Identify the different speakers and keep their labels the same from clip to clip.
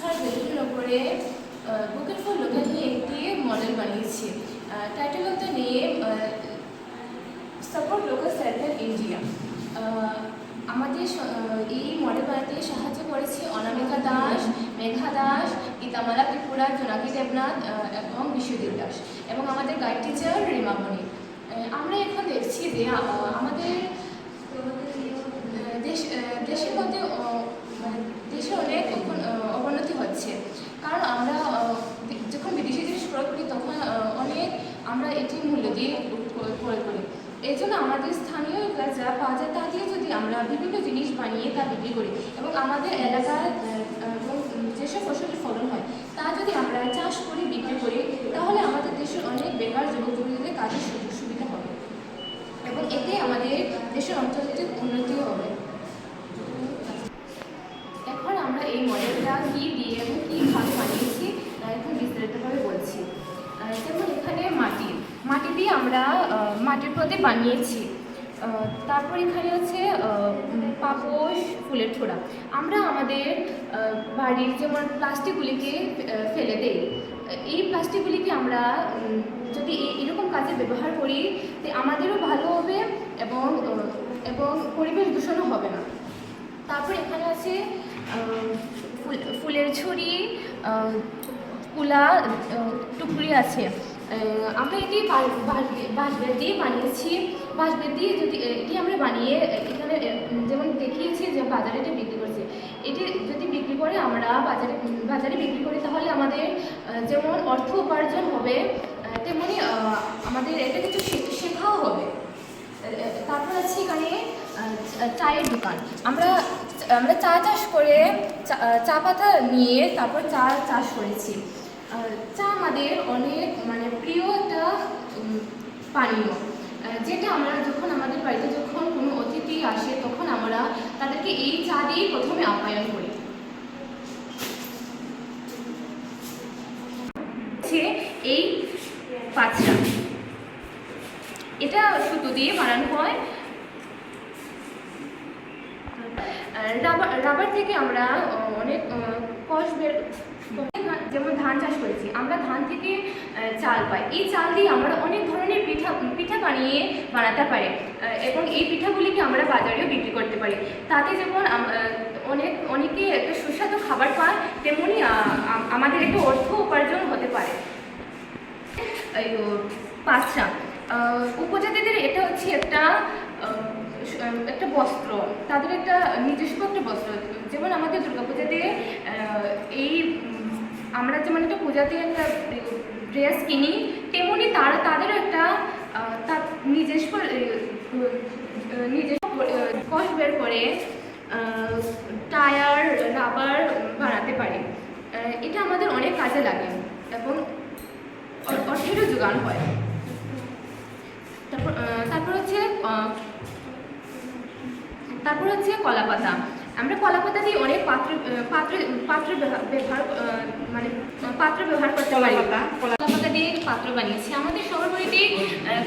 Speaker 1: শিক্ষার ভ্যালুর ওপরে বুকেট ফর লোকাল নিয়ে একটি মডেল বানিয়েছি। Title of the name support local self help India. আমাদের এই মডেল বানাতে সাহায্য করেছে অনামিকা দাস, মেঘা দাস, গীতামালা ত্রিপুরা, জোনাকি দেবনাথ এবং বিশ্বজিৎ দাস এবং আমাদের গাইড টিচার রিমামণি। আমরা এখন দেখছি যে আমাদের দেশের মধ্যে দেশে অনেক অবনতি হচ্ছে, কারণ আমরা যখন বিদেশি জিনিস ক্রয় করি তখন অনেক আমরা এটি মূল্য দিয়ে ক্রয় করি। এই জন্য আমাদের স্থানীয় যা পাওয়া যায় তা দিয়ে যদি আমরা বিভিন্ন জিনিস বানিয়ে তা বিক্রি করি এবং আমাদের এলাকার যেসব ফসলের ফলন হয় তা যদি আমরা চাষ করি বিক্রি করি, তাহলে আমাদের দেশের অনেক বেকার যুবক যুবতীদের কাজের সুযোগ সুবিধা হবে এবং এতে আমাদের দেশের অর্থনৈতিক উন্নতিও হবে। এখন আমরা এই মডেলটা কী দিয়ে এবং কীভাবে বানিয়েছি এখন বিস্তারিতভাবে বলছি। যেমন এখানে মাটি দিয়ে আমরা মাটির প্রদীপ বানিয়েছি। তারপর এখানে আছে পাপোশ, ফুলের ছোড়া। আমরা আমাদের বাড়ির যেমন প্লাস্টিকগুলিকে ফেলে দেই, এই প্লাস্টিকগুলিকে আমরা যদি এরকম কাজে ব্যবহার করি তো আমাদেরও ভালো হবে এবং পরিবেশ দূষণও হবে না। তারপর এখানে আছে ফুলের ঝুড়ি, কুলা, টুকরি আছে। আমরা এটি বাঁশবেত দিয়ে বানিয়েছি। বাঁশবেত দিয়ে যদি এটি আমরা বানিয়ে এখানে যেমন দেখিয়েছি যে বাজারে এটা বিক্রি করছে, এটি যদি বিক্রি করে আমরা বাজারে বিক্রি করি তাহলে আমাদের যেমন অর্থ উপার্জন হবে, তেমনি আমাদের এটা কিছু শেখাও হবে। তারপর আছে এখানে চায়ের দোকান। আমরা চা চাষ করে চা পাতা নিয়ে তারপর চা চাষ করেছি। চা আমাদের অনেক প্রিয় একটা পানীয়, যেটা আমরা যখন আমাদের বাড়িতে যখন কোনো অতিথি আসে তখন আমরা তাদেরকে এই চা দিয়েই প্রথমে আপ্যায়ন করি। এই পাঁচটা এটা সুতো দিয়ে বানানো হয়। রাবার থেকে আমরা অনেক কষ বের, যেমন ধান চাষ করেছি, আমরা ধান থেকে চাল পাই। এই চাল দিয়ে আমরা অনেক ধরনের পিঠা বানাতে পারি এবং এই পিঠাগুলিকে আমরা বাজারেও বিক্রি করতে পারি। তাতে যেমন অনেকে একটা সুস্বাদু খাবার পায়, তেমনি আমাদের একটু অর্থ উপার্জন হতে পারে। পাঁচটা উপজাতিদের এটা হচ্ছে একটা বস্ত্র, তাদের একটা নিজস্ব একটা বস্ত্র। যেমন আমাদের দুর্গাপূজাতে আমরা যেমন একটা পূজাতে একটা ড্রেস কিনি, তেমনি তাদেরও একটা তার নিজস্ব কষ বের করে টায়ার, রাবার বানাতে পারে। এটা আমাদের অনেক কাজে লাগে এবং অর্থেরও যোগান হয়। তারপর হচ্ছে কলাপাতা। আমরা কলাপাতা দিয়ে অনেক পাত্র ব্যবহার করতে পারি। কলাপাতা দিয়ে পাত্র বানিয়েছি। আমাদের সবার বাড়িতে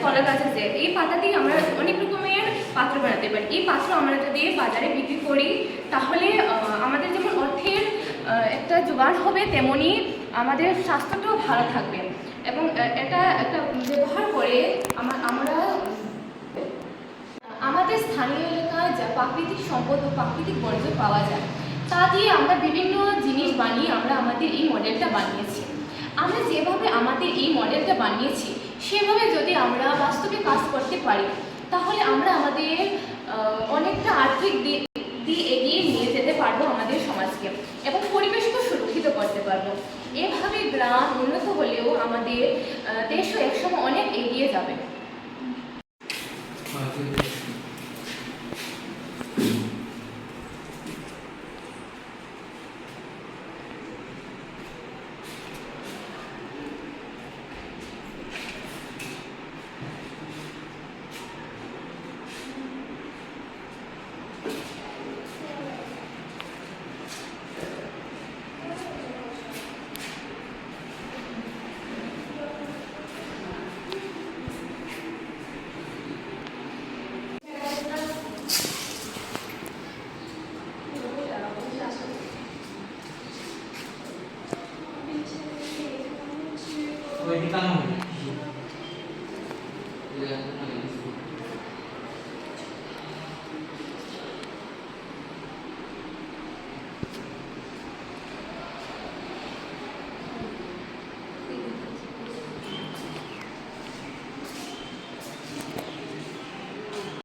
Speaker 1: কলা গাছ আছে, এই পাতা দিয়ে আমরা অনেক রকমের পাত্র বানাতে পারি। এই পাত্র আমরা যদি বাজারে বিক্রি করি তাহলে আমাদের যেমন অর্থের একটা জোগাড় হবে, তেমনি আমাদের স্বাস্থ্যটাও ভালো থাকবে এবং এটা একটা ব্যবহার করে আমরা আমাদের স্থানীয় এলাকায় যা প্রাকৃতিক সম্পদ ও প্রাকৃতিক বর্জ্য পাওয়া যায় তা দিয়ে আমরা বিভিন্ন জিনিস বানিয়ে আমরা আমাদের এই মডেলটা বানিয়েছি। আমরা যেভাবে আমাদের এই মডেলটা বানিয়েছি সেভাবে যদি আমরা বাস্তবে কাজ করতে পারি তাহলে আমরা আমাদের অনেকটা আর্থিক দিক দিয়ে এগিয়ে নিয়ে যেতে পারবো আমাদের সমাজকে এবং পরিবেশকে সুরক্ষিত করতে পারবো। এভাবে গ্রাম উন্নত হলেও আমাদের দেশও একসময় অনেক এগিয়ে যাবে।
Speaker 2: টানো